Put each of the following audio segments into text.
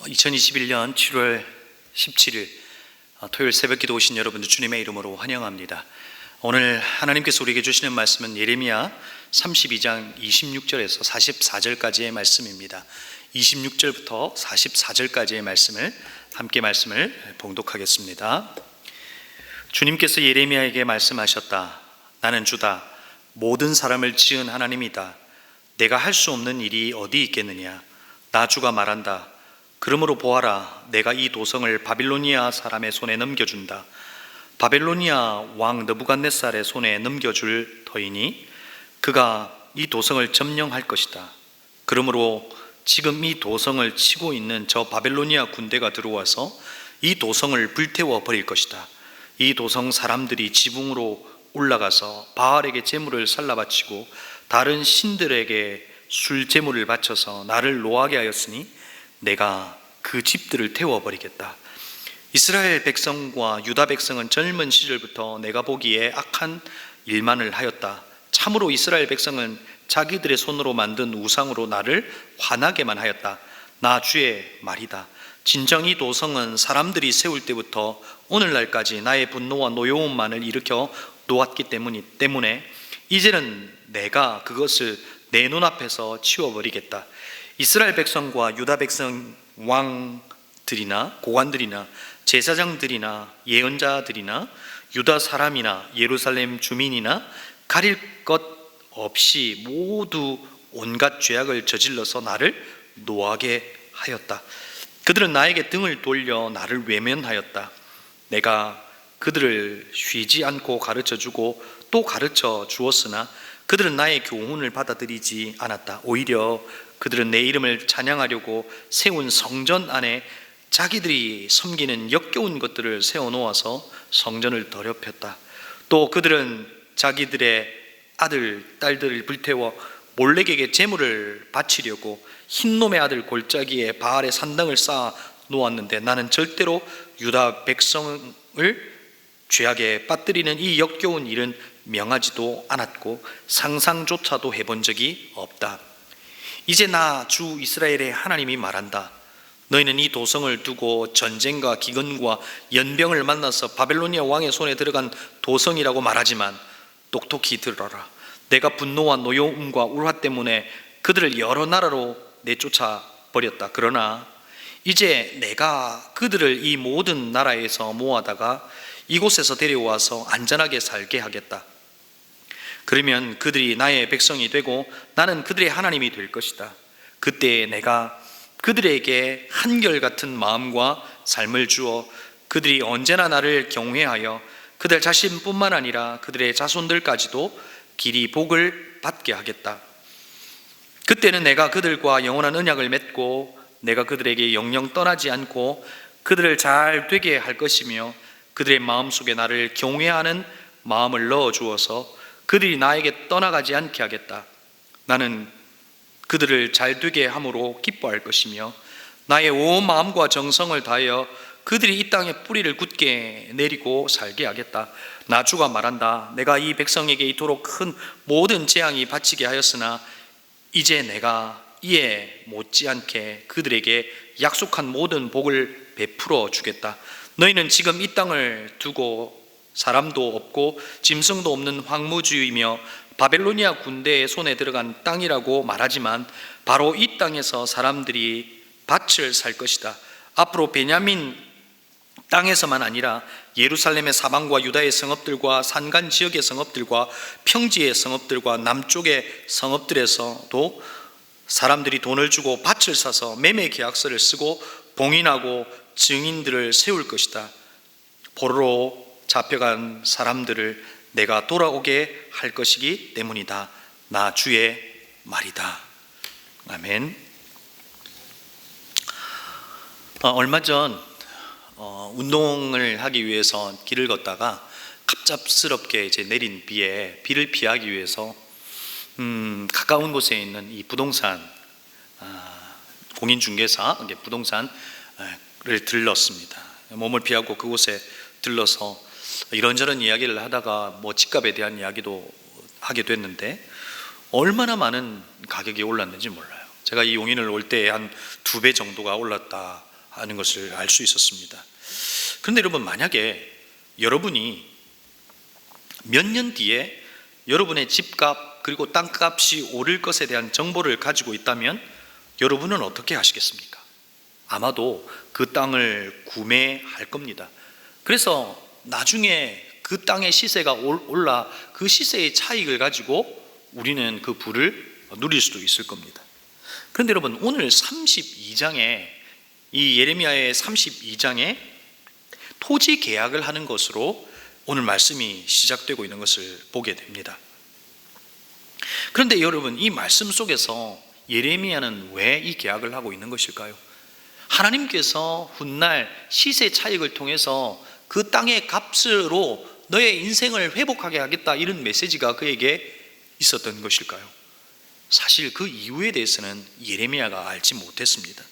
2021년 7월 17일 토요일 새벽기도 오신 여러분들 주님의 이름으로 환영합니다. 오늘 하나님께서 우리에게 주시는 말씀은 예레미야 32장 26절에서 44절까지의 말씀입니다. 26절부터 44절까지의 말씀을 함께 봉독하겠습니다. 주님께서 예레미야에게 말씀하셨다. 나는 주다. 모든 사람을 지은 하나님이다. 내가 할 수 없는 일이 어디 있겠느냐. 나 주가 말한다. 그러므로 보아라, 내가 이 도성을 바빌로니아 사람의 손에 넘겨준다. 바벨로니아 왕 느부갓네살의 손에 넘겨줄 터이니 그가 이 도성을 점령할 것이다. 그러므로 지금 이 도성을 치고 있는 저 바벨로니아 군대가 들어와서 이 도성을 불태워 버릴 것이다. 이 도성 사람들이 지붕으로 올라가서 바알에게 제물을 살라 바치고 다른 신들에게 술 제물을 바쳐서 나를 노하게 하였으니 내가 그 집들을 태워버리겠다. 이스라엘 백성과 유다 백성은 젊은 시절부터 내가 보기에 악한 일만을 하였다. 참으로 이스라엘 백성은 자기들의 손으로 만든 우상으로 나를 화나게만 하였다. 나 주의 말이다. 진정 이 도성은 사람들이 세울 때부터 오늘날까지 나의 분노와 노여움만을 일으켜 놓았기 때문에 이제는 내가 그것을 내 눈앞에서 치워버리겠다. 이스라엘 백성과 유다 백성 왕들이나 고관들이나 제사장들이나 예언자들이나 유다 사람이나 예루살렘 주민이나 가릴 것 없이 모두 온갖 죄악을 저질러서 나를 노하게 하였다. 그들은 나에게 등을 돌려 나를 외면하였다. 내가 그들을 쉬지 않고 가르쳐주고 또 가르쳐 주었으나 그들은 나의 교훈을 받아들이지 않았다. 오히려 그들은 내 이름을 찬양하려고 세운 성전 안에 자기들이 섬기는 역겨운 것들을 세워놓아서 성전을 더럽혔다. 또 그들은 자기들의 아들, 딸들을 불태워 몰렉에게 제물을 바치려고 흰놈의 아들 골짜기에 바알의 산당을 쌓아 놓았는데 나는 절대로 유다 백성을 죄악에 빠뜨리는 이 역겨운 일은 명하지도 않았고 상상조차도 해본 적이 없다. 이제 나 주 이스라엘의 하나님이 말한다. 너희는 이 도성을 두고 전쟁과 기근과 연병을 만나서 바벨로니아 왕의 손에 들어간 도성이라고 말하지만 똑똑히 들어라. 내가 분노와 노여움과 울화 때문에 그들을 여러 나라로 내쫓아 버렸다. 그러나 이제 내가 그들을 이 모든 나라에서 모아다가 이곳에서 데려와서 안전하게 살게 하겠다. 그러면 그들이 나의 백성이 되고 나는 그들의 하나님이 될 것이다. 그때 내가 그들에게 한결같은 마음과 삶을 주어 그들이 언제나 나를 경외하여 그들 자신뿐만 아니라 그들의 자손들까지도 길이 복을 받게 하겠다. 그때는 내가 그들과 영원한 언약을 맺고 내가 그들에게 영영 떠나지 않고 그들을 잘 되게 할 것이며 그들의 마음속에 나를 경외하는 마음을 넣어 주어서 그들이 나에게 떠나가지 않게 하겠다. 나는 그들을 잘 되게 함으로 기뻐할 것이며 나의 온 마음과 정성을 다하여 그들이 이 땅에 뿌리를 굳게 내리고 살게 하겠다. 나 주가 말한다. 내가 이 백성에게 이토록 큰 모든 재앙이 바치게 하였으나 이제 내가 이에 못지않게 그들에게 약속한 모든 복을 베풀어 주겠다. 너희는 지금 이 땅을 두고 사람도 없고 짐승도 없는 황무지이며 바벨로니아 군대의 손에 들어간 땅이라고 말하지만 바로 이 땅에서 사람들이 밭을 살 것이다. 앞으로 베냐민 땅에서만 아니라 예루살렘의 사방과 유다의 성읍들과 산간 지역의 성읍들과 평지의 성읍들과 남쪽의 성읍들에서도 사람들이 돈을 주고 밭을 사서 매매 계약서를 쓰고 봉인하고 증인들을 세울 것이다. 포로로 잡혀간 사람들을 내가 돌아오게 할 것이기 때문이다. 나 주의 말이다. 아멘. 얼마 전 운동을 하기 위해서 길을 걷다가 갑작스럽게 이제 내린 비를 피하기 위해서 가까운 곳에 있는 이 부동산 공인중개사 부동산을 들렀습니다. 몸을 피하고 그곳에 들러서 이런저런 이야기를 하다가 집값에 대한 이야기도 하게 됐는데 얼마나 많은 가격이 올랐는지 몰라요. 제가 이 용인을 올 때 한 2배 정도가 올랐다 하는 것을 알 수 있었습니다. 그런데 여러분, 만약에 여러분이 몇 년 뒤에 여러분의 집값 그리고 땅값이 오를 것에 대한 정보를 가지고 있다면 여러분은 어떻게 하시겠습니까? 아마도 그 땅을 구매할 겁니다. 그래서 나중에 그 땅의 시세가 올라 그 시세의 차익을 가지고 우리는 그 부를 누릴 수도 있을 겁니다. 그런데 여러분, 오늘 32장에 이 예레미야의 32장에 토지 계약을 하는 것으로 오늘 말씀이 시작되고 있는 것을 보게 됩니다. 그런데 여러분, 이 말씀 속에서 예레미야는 왜 이 계약을 하고 있는 것일까요? 하나님께서 훗날 시세 차익을 통해서 그 땅의 값으로 너의 인생을 회복하게 하겠다, 이런 메시지가 그에게 있었던 것일까요? 사실 그 이유에 대해서는 예레미야가 알지 못했습니다.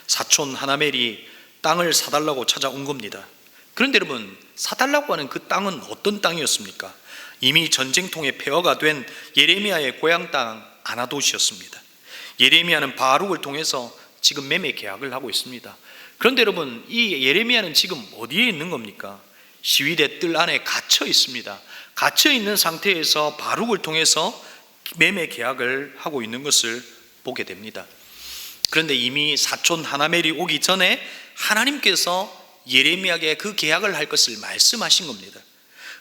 사촌 하나멜이 땅을 사달라고 찾아온 겁니다. 그런데 여러분, 사달라고 하는 그 땅은 어떤 땅이었습니까? 이미 전쟁통에 폐허가 된 예레미야의 고향 땅 아나돗이었습니다. 예레미야는 바룩을 통해서 지금 매매 계약을 하고 있습니다. 그런데 여러분, 이 예레미야는 지금 어디에 있는 겁니까? 시위대 뜰 안에 갇혀 있습니다. 갇혀 있는 상태에서 바룩을 통해서 매매 계약을 하고 있는 것을 보게 됩니다. 그런데 이미 사촌 하나멜이 오기 전에 하나님께서 예레미야에게 그 계약을 할 것을 말씀하신 겁니다.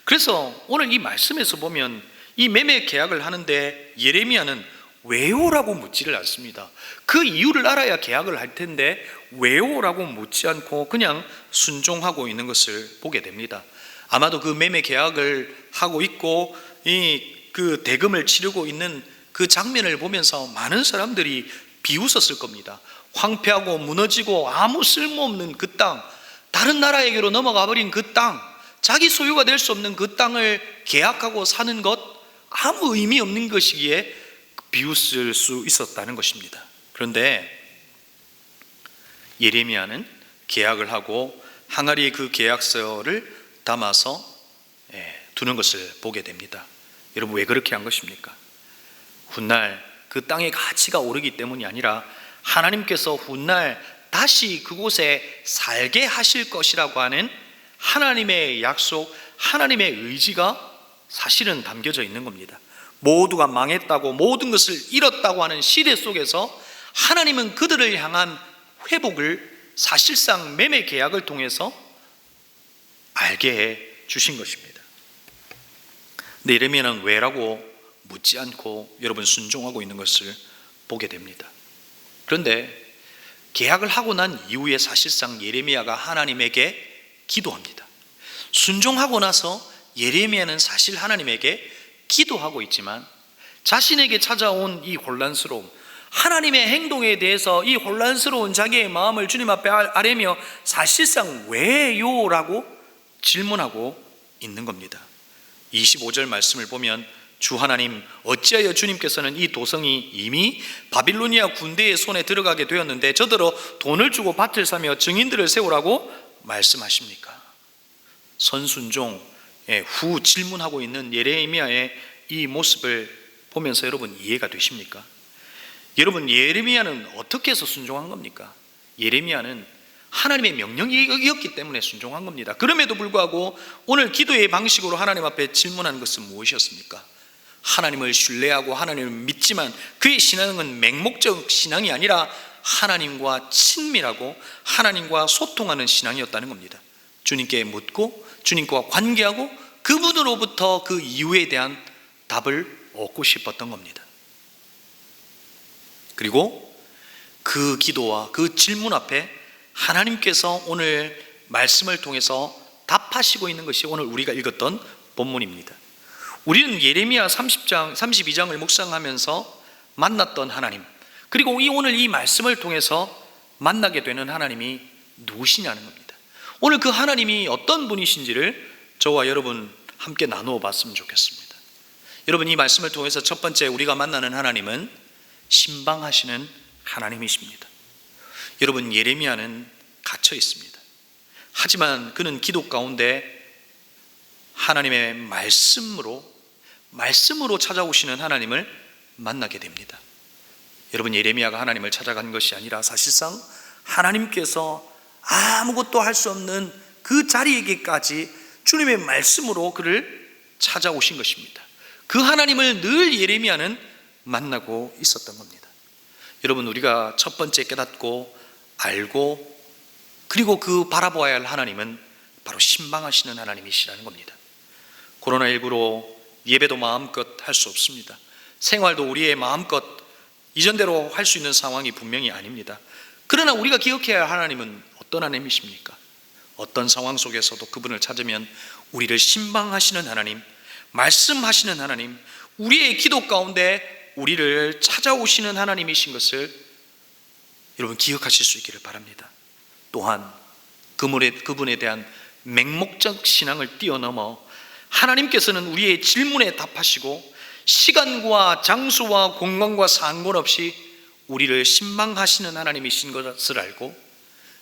그래서 오늘 이 말씀에서 보면 이 매매 계약을 하는데 예레미야는 왜요라고 묻지를 않습니다. 그 이유를 알아야 계약을 할 텐데 왜요라고 묻지 않고 그냥 순종하고 있는 것을 보게 됩니다. 아마도 그 매매 계약을 하고 있고 그 대금을 치르고 있는 그 장면을 보면서 많은 사람들이 비웃었을 겁니다. 황폐하고 무너지고 아무 쓸모없는 그 땅, 다른 나라에게로 넘어가 버린 그 땅, 자기 소유가 될 수 없는 그 땅을 계약하고 사는 것, 아무 의미 없는 것이기에 비웃을 수 있었다는 것입니다. 그런데 예레미야는 계약을 하고 항아리에 그 계약서를 담아서 두는 것을 보게 됩니다. 여러분, 왜 그렇게 한 것입니까? 훗날 그 땅의 가치가 오르기 때문이 아니라 하나님께서 훗날 다시 그곳에 살게 하실 것이라고 하는 하나님의 약속, 하나님의 의지가 사실은 담겨져 있는 겁니다. 모두가 망했다고, 모든 것을 잃었다고 하는 시대 속에서 하나님은 그들을 향한 회복을 사실상 매매 계약을 통해서 알게 해 주신 것입니다. 근데 예레미야는 왜라고 묻지 않고 여러분 순종하고 있는 것을 보게 됩니다. 그런데 계약을 하고 난 이후에 사실상 예레미야가 하나님에게 기도합니다. 순종하고 나서 예레미야는 사실 하나님에게 기도하고 있지만 자신에게 찾아온 이 혼란스러움, 하나님의 행동에 대해서 이 혼란스러운 자기의 마음을 주님 앞에 아뢰며 사실상 왜요? 라고 질문하고 있는 겁니다. 25절 말씀을 보면 주 하나님, 어찌하여 주님께서는 이 도성이 이미 바빌로니아 군대의 손에 들어가게 되었는데 저더러 돈을 주고 밭을 사며 증인들을 세우라고 말씀하십니까? 선순종 후 질문하고 있는 예레미야의 이 모습을 보면서 여러분 이해가 되십니까? 여러분, 예레미야는 어떻게 해서 순종한 겁니까? 예레미야는 하나님의 명령이었기 때문에 순종한 겁니다. 그럼에도 불구하고 오늘 기도의 방식으로 하나님 앞에 질문한 것은 무엇이었습니까? 하나님을 신뢰하고 하나님을 믿지만 그의 신앙은 맹목적 신앙이 아니라 하나님과 친밀하고 하나님과 소통하는 신앙이었다는 겁니다. 주님께 묻고 주님과 관계하고 그분으로부터 그 이유에 대한 답을 얻고 싶었던 겁니다. 그리고 그 기도와 그 질문 앞에 하나님께서 오늘 말씀을 통해서 답하시고 있는 것이 오늘 우리가 읽었던 본문입니다. 우리는 예레미야 32장을 묵상하면서 만났던 하나님, 그리고 오늘 이 말씀을 통해서 만나게 되는 하나님이 누구시냐는 겁니다. 오늘 그 하나님이 어떤 분이신지를 저와 여러분 함께 나누어 봤으면 좋겠습니다. 여러분, 이 말씀을 통해서 첫 번째 우리가 만나는 하나님은 신방하시는 하나님이십니다. 여러분, 예레미야는 갇혀 있습니다. 하지만 그는 기도 가운데 하나님의 말씀으로 찾아오시는 하나님을 만나게 됩니다. 여러분, 예레미야가 하나님을 찾아간 것이 아니라 사실상 하나님께서 아무것도 할 수 없는 그 자리에게까지 주님의 말씀으로 그를 찾아오신 것입니다. 그 하나님을 늘 예레미야는 만나고 있었던 겁니다. 여러분, 우리가 첫 번째 깨닫고 알고 그리고 그 바라보아야 할 하나님은 바로 신방하시는 하나님이시라는 겁니다. 코로나19로 예배도 마음껏 할 수 없습니다. 생활도 우리의 마음껏 이전대로 할 수 있는 상황이 분명히 아닙니다. 그러나 우리가 기억해야 할 하나님은 어떤 하나님이십니까? 어떤 상황 속에서도 그분을 찾으면 우리를 신방하시는 하나님, 말씀하시는 하나님, 우리의 기도 가운데 우리를 찾아오시는 하나님이신 것을 여러분 기억하실 수 있기를 바랍니다. 또한 그분에 대한 맹목적 신앙을 뛰어넘어 하나님께서는 우리의 질문에 답하시고 시간과 장소와 공간과 상관없이 우리를 신방하시는 하나님이신 것을 알고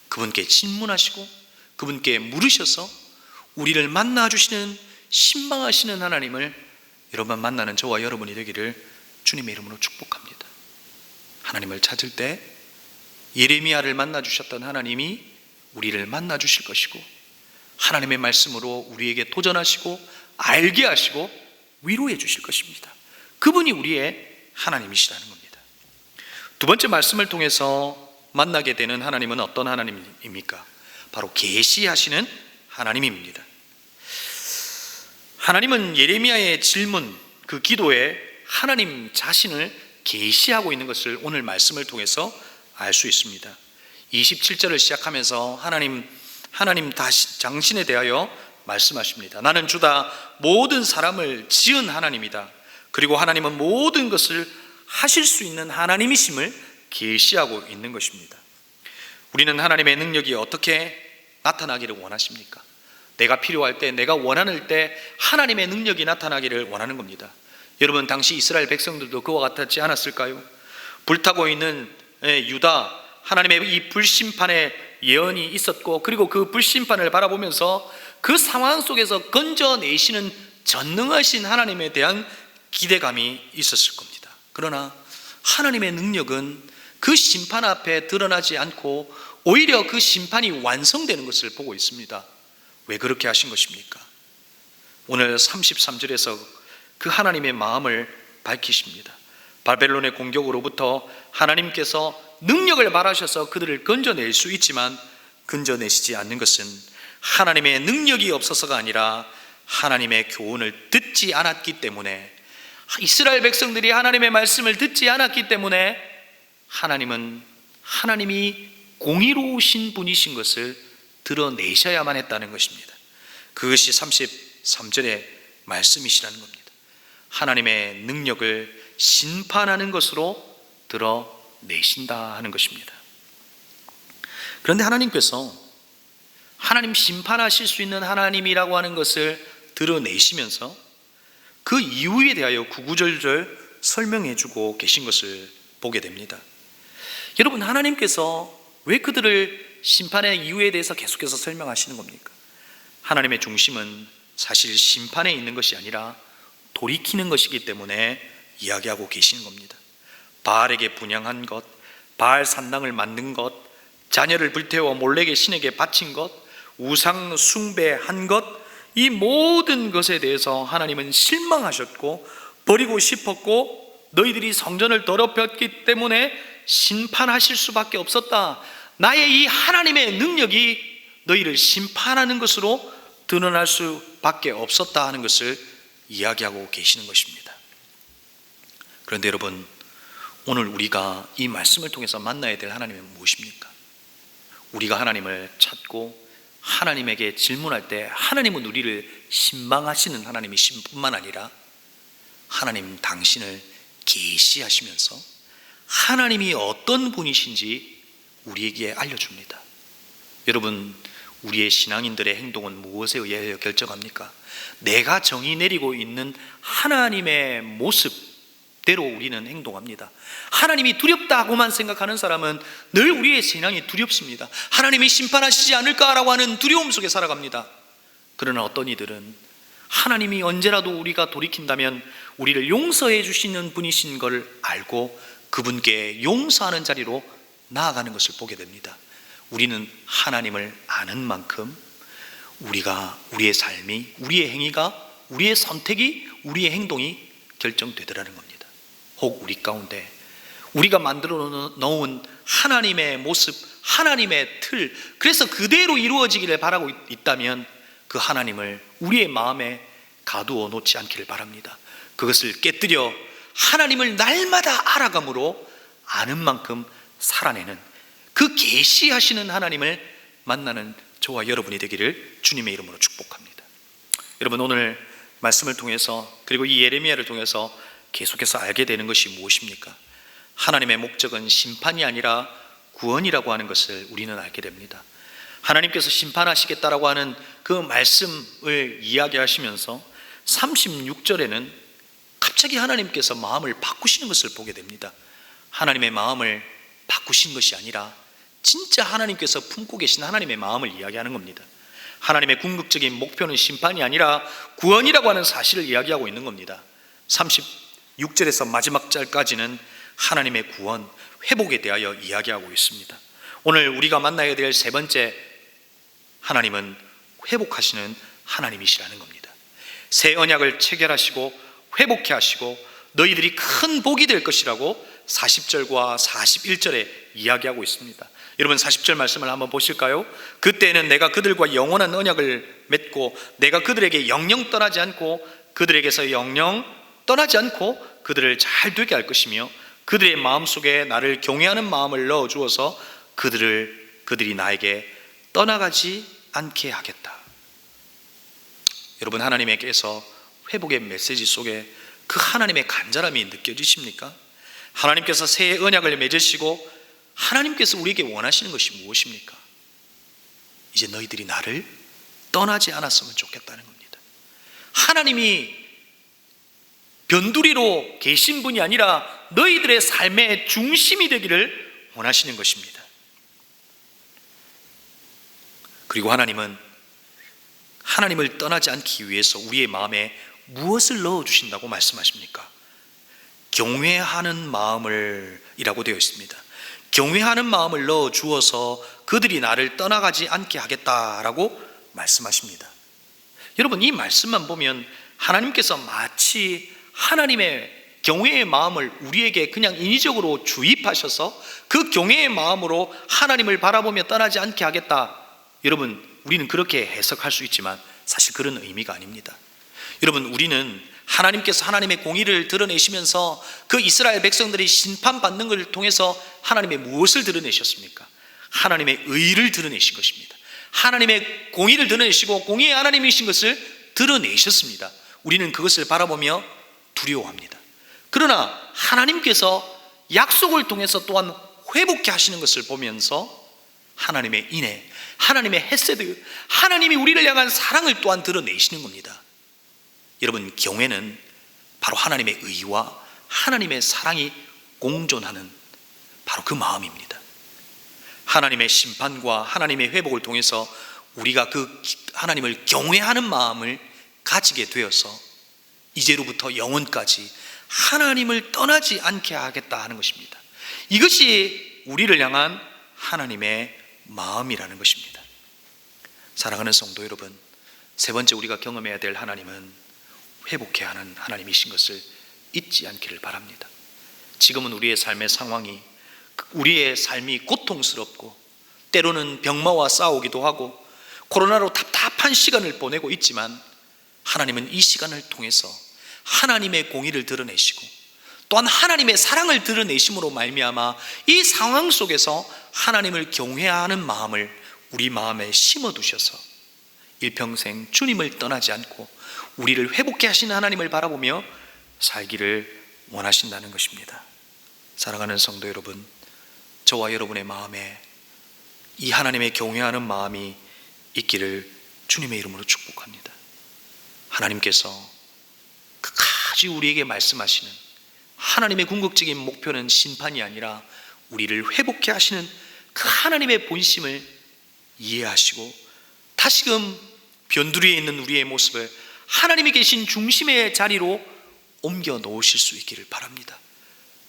그분께 질문하시고 그분께 물으셔서 우리를 만나주시는 신방하시는 하나님을 여러분 만나는 저와 여러분이 되기를 주님의 이름으로 축복합니다. 하나님을 찾을 때 예레미야를 만나주셨던 하나님이 우리를 만나주실 것이고 하나님의 말씀으로 우리에게 도전하시고 알게 하시고 위로해 주실 것입니다. 그분이 우리의 하나님이시라는 겁니다. 두 번째 말씀을 통해서 만나게 되는 하나님은 어떤 하나님입니까? 바로 계시하시는 하나님입니다. 하나님은 예레미야의 질문, 그 기도에 하나님 자신을 계시하고 있는 것을 오늘 말씀을 통해서 알 수 있습니다. 27절을 시작하면서 하나님 당신에 대하여 말씀하십니다. 나는 주다 모든 사람을 지은 하나님이다. 그리고 하나님은 모든 것을 하실 수 있는 하나님이심을 계시하고 있는 것입니다. 우리는 하나님의 능력이 어떻게 나타나기를 원하십니까? 내가 필요할 때, 내가 원하는 때 하나님의 능력이 나타나기를 원하는 겁니다. 여러분, 당시 이스라엘 백성들도 그와 같았지 않았을까요? 불타고 있는 유다, 하나님의 이 불심판의 예언이 있었고 그리고 그 불심판을 바라보면서 그 상황 속에서 건져내시는 전능하신 하나님에 대한 기대감이 있었을 겁니다. 그러나 하나님의 능력은 그 심판 앞에 드러나지 않고 오히려 그 심판이 완성되는 것을 보고 있습니다. 왜 그렇게 하신 것입니까? 오늘 33절에서 그 하나님의 마음을 밝히십니다. 바벨론의 공격으로부터 하나님께서 능력을 발하셔서 그들을 건져낼 수 있지만 건져내시지 않는 것은 하나님의 능력이 없어서가 아니라 하나님의 교훈을 듣지 않았기 때문에, 이스라엘 백성들이 하나님의 말씀을 듣지 않았기 때문에 하나님은 하나님이 공의로우신 분이신 것을 드러내셔야만 했다는 것입니다. 그것이 33절의 말씀이시라는 겁니다. 하나님의 능력을 심판하는 것으로 드러내신다 하는 것입니다. 그런데 하나님께서 하나님 심판하실 수 있는 하나님이라고 하는 것을 드러내시면서 그 이유에 대하여 구구절절 설명해 주고 계신 것을 보게 됩니다. 여러분, 하나님께서 왜 그들을 심판의 이유에 대해서 계속해서 설명하시는 겁니까? 하나님의 중심은 사실 심판에 있는 것이 아니라 돌이키는 것이기 때문에 이야기하고 계시는 겁니다. 바알에게 분향한 것, 바알 산당을 만든 것, 자녀를 불태워 몰렉의 신에게 바친 것, 우상 숭배한 것, 이 모든 것에 대해서 하나님은 실망하셨고 버리고 싶었고 너희들이 성전을 더럽혔기 때문에 심판하실 수밖에 없었다. 나의 이 하나님의 능력이 너희를 심판하는 것으로 드러날 수밖에 없었다 하는 것을 이야기하고 계시는 것입니다. 그런데 여러분, 오늘 우리가 이 말씀을 통해서 만나야 될 하나님은 무엇입니까? 우리가 하나님을 찾고 하나님에게 질문할 때 하나님은 우리를 신방하시는 하나님이신 뿐만 아니라 하나님 당신을 계시하시면서 하나님이 어떤 분이신지 우리에게 알려줍니다. 여러분, 우리의 신앙인들의 행동은 무엇에 의하여 결정합니까? 내가 정의 내리고 있는 하나님의 모습대로 우리는 행동합니다. 하나님이 두렵다고만 생각하는 사람은 늘 우리의 신앙이 두렵습니다. 하나님이 심판하시지 않을까라고 하는 두려움 속에 살아갑니다. 그러나 어떤 이들은 하나님이 언제라도 우리가 돌이킨다면 우리를 용서해 주시는 분이신 걸 알고 그분께 용서하는 자리로 나아가는 것을 보게 됩니다. 우리는 하나님을 아는 만큼 우리의 삶이, 우리의 행위가, 우리의 선택이, 우리의 행동이 결정되더라는 겁니다. 혹 우리 가운데 우리가 만들어 놓은 하나님의 모습, 하나님의 틀, 그래서 그대로 이루어지기를 바라고 있다면 그 하나님을 우리의 마음에 가두어 놓지 않기를 바랍니다. 그것을 깨뜨려 하나님을 날마다 알아감으로 아는 만큼 살아내는, 그 계시하시는 하나님을 만나는 저와 여러분이 되기를 주님의 이름으로 축복합니다. 여러분, 오늘 말씀을 통해서, 그리고 이 예레미야를 통해서 계속해서 알게 되는 것이 무엇입니까? 하나님의 목적은 심판이 아니라 구원이라고 하는 것을 우리는 알게 됩니다. 하나님께서 심판하시겠다라고 하는 그 말씀을 이야기하시면서 36절에는 갑자기 하나님께서 마음을 바꾸시는 것을 보게 됩니다. 하나님의 마음을 바꾸신 것이 아니라 진짜 하나님께서 품고 계신 하나님의 마음을 이야기하는 겁니다. 하나님의 궁극적인 목표는 심판이 아니라 구원이라고 하는 사실을 이야기하고 있는 겁니다. 36절에서 마지막 절까지는 하나님의 구원, 회복에 대하여 이야기하고 있습니다. 오늘 우리가 만나야 될 세 번째 하나님은 회복하시는 하나님이시라는 겁니다. 새 언약을 체결하시고 회복해 하시고 너희들이 큰 복이 될 것이라고 40절과 41절에 이야기하고 있습니다. 여러분, 40절 말씀을 한번 보실까요? 그때는 내가 그들과 영원한 언약을 맺고 내가 그들에게 영영 떠나지 않고 그들에게서 영영 떠나지 않고 그들을 잘 되게 할 것이며 그들의 마음속에 나를 경외하는 마음을 넣어주어서 그들이 나에게 떠나가지 않게 하겠다. 여러분, 하나님께서 회복의 메시지 속에 그 하나님의 간절함이 느껴지십니까? 하나님께서 새 언약을 맺으시고 하나님께서 우리에게 원하시는 것이 무엇입니까? 이제 너희들이 나를 떠나지 않았으면 좋겠다는 겁니다. 하나님이 변두리로 계신 분이 아니라 너희들의 삶의 중심이 되기를 원하시는 것입니다. 그리고 하나님은 하나님을 떠나지 않기 위해서 우리의 마음에 무엇을 넣어주신다고 말씀하십니까? 경외하는 마음을 이라고 되어 있습니다. 경외하는 마음을 넣어주어서 그들이 나를 떠나가지 않게 하겠다라고 말씀하십니다. 여러분, 이 말씀만 보면 하나님께서 마치 하나님의 경외의 마음을 우리에게 그냥 인위적으로 주입하셔서 그 경외의 마음으로 하나님을 바라보며 떠나지 않게 하겠다, 여러분, 우리는 그렇게 해석할 수 있지만 사실 그런 의미가 아닙니다. 여러분, 우리는 하나님께서 하나님의 공의를 드러내시면서 그 이스라엘 백성들이 심판받는 것을 통해서 하나님의 무엇을 드러내셨습니까? 하나님의 의를 드러내신 것입니다. 하나님의 공의를 드러내시고 공의의 하나님이신 것을 드러내셨습니다. 우리는 그것을 바라보며 두려워합니다. 그러나 하나님께서 약속을 통해서 또한 회복케 하시는 것을 보면서 하나님의 인애, 하나님의 헤세드, 하나님이 우리를 향한 사랑을 또한 드러내시는 겁니다. 여러분, 경외는 바로 하나님의 의와 하나님의 사랑이 공존하는 바로 그 마음입니다. 하나님의 심판과 하나님의 회복을 통해서 우리가 그 하나님을 경외하는 마음을 가지게 되어서 이제로부터 영원까지 하나님을 떠나지 않게 하겠다 하는 것입니다. 이것이 우리를 향한 하나님의 마음이라는 것입니다. 사랑하는 성도 여러분, 세 번째 우리가 경험해야 될 하나님은 회복해야 하는 하나님이신 것을 잊지 않기를 바랍니다. 지금은 우리의 삶의 상황이, 우리의 삶이 고통스럽고 때로는 병마와 싸우기도 하고 코로나로 답답한 시간을 보내고 있지만 하나님은 이 시간을 통해서 하나님의 공의를 드러내시고 또한 하나님의 사랑을 드러내심으로 말미암아 이 상황 속에서 하나님을 경외하는 마음을 우리 마음에 심어두셔서 일평생 주님을 떠나지 않고 우리를 회복케 하시는 하나님을 바라보며 살기를 원하신다는 것입니다. 사랑하는 성도 여러분, 저와 여러분의 마음에 이 하나님의 경외하는 마음이 있기를 주님의 이름으로 축복합니다. 하나님께서 끝까지 우리에게 말씀하시는 하나님의 궁극적인 목표는 심판이 아니라 우리를 회복케 하시는 그 하나님의 본심을 이해하시고 다시금 변두리에 있는 우리의 모습을 하나님이 계신 중심의 자리로 옮겨 놓으실 수 있기를 바랍니다.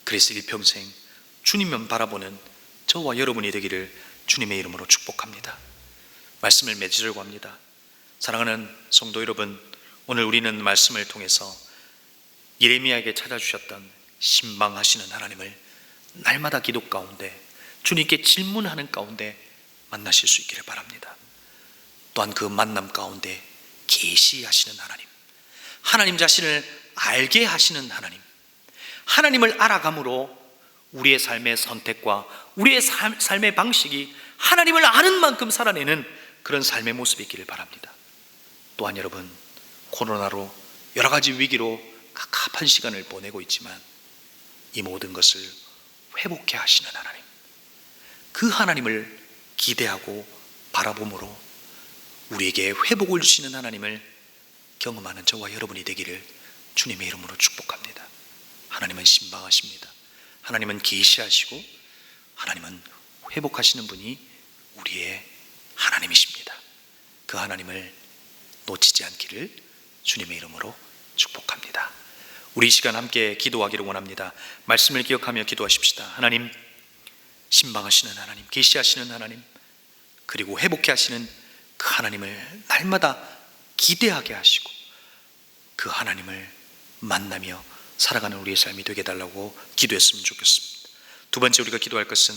그래서 일평생 주님만 바라보는 저와 여러분이 되기를 주님의 이름으로 축복합니다. 말씀을 맺으려고 합니다. 사랑하는 성도 여러분, 오늘 우리는 말씀을 통해서 예레미야에게 찾아주셨던 신방하시는 하나님을 날마다 기도 가운데 주님께 질문하는 가운데 만나실 수 있기를 바랍니다. 또한 그 만남 가운데 계시하시는 하나님, 하나님 자신을 알게 하시는 하나님, 하나님을 알아감으로 우리의 삶의 선택과 우리의 삶의 방식이 하나님을 아는 만큼 살아내는 그런 삶의 모습이 있기를 바랍니다. 또한 여러분, 코로나로 여러 가지 위기로 갑갑한 시간을 보내고 있지만 이 모든 것을 회복해 하시는 하나님, 그 하나님을 기대하고 바라봄으로 우리에게 회복을 주시는 하나님을 경험하는 저와 여러분이 되기를 주님의 이름으로 축복합니다. 하나님은 신방하십니다. 하나님은 계시하시고 하나님은 회복하시는 분이 우리의 하나님이십니다. 그 하나님을 놓치지 않기를 주님의 이름으로 축복합니다. 우리 이 시간 함께 기도하기를 원합니다. 말씀을 기억하며 기도하십시다. 하나님, 신방하시는 하나님, 계시하시는 하나님, 그리고 회복해 하시는 그 하나님을 날마다 기대하게 하시고 그 하나님을 만나며 살아가는 우리의 삶이 되게 해달라고 기도했으면 좋겠습니다. 두 번째 우리가 기도할 것은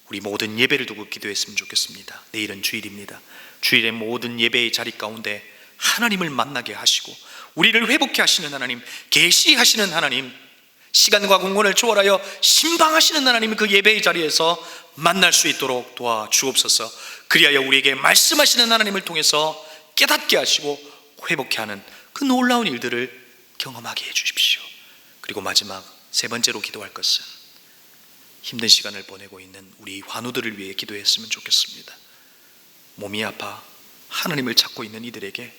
우리 모든 예배를 두고 기도했으면 좋겠습니다. 내일은 주일입니다. 주일의 모든 예배의 자리 가운데 하나님을 만나게 하시고 우리를 회복해 하시는 하나님, 계시하시는 하나님, 시간과 공간을 초월하여 신방하시는 하나님, 그 예배의 자리에서 만날 수 있도록 도와주옵소서. 그리하여 우리에게 말씀하시는 하나님을 통해서 깨닫게 하시고 회복해 하는 그 놀라운 일들을 경험하게 해주십시오. 그리고 마지막 세 번째로 기도할 것은 힘든 시간을 보내고 있는 우리 환우들을 위해 기도했으면 좋겠습니다. 몸이 아파 하나님을 찾고 있는 이들에게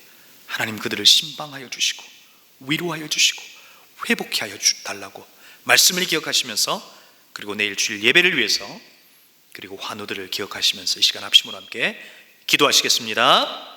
하나님 그들을 신방하여 주시고 위로하여 주시고 회복해 하여 달라고 말씀을 기억하시면서, 그리고 내일 주일 예배를 위해서, 그리고 환우들을 기억하시면서 이 시간 합심으로 함께 기도하시겠습니다.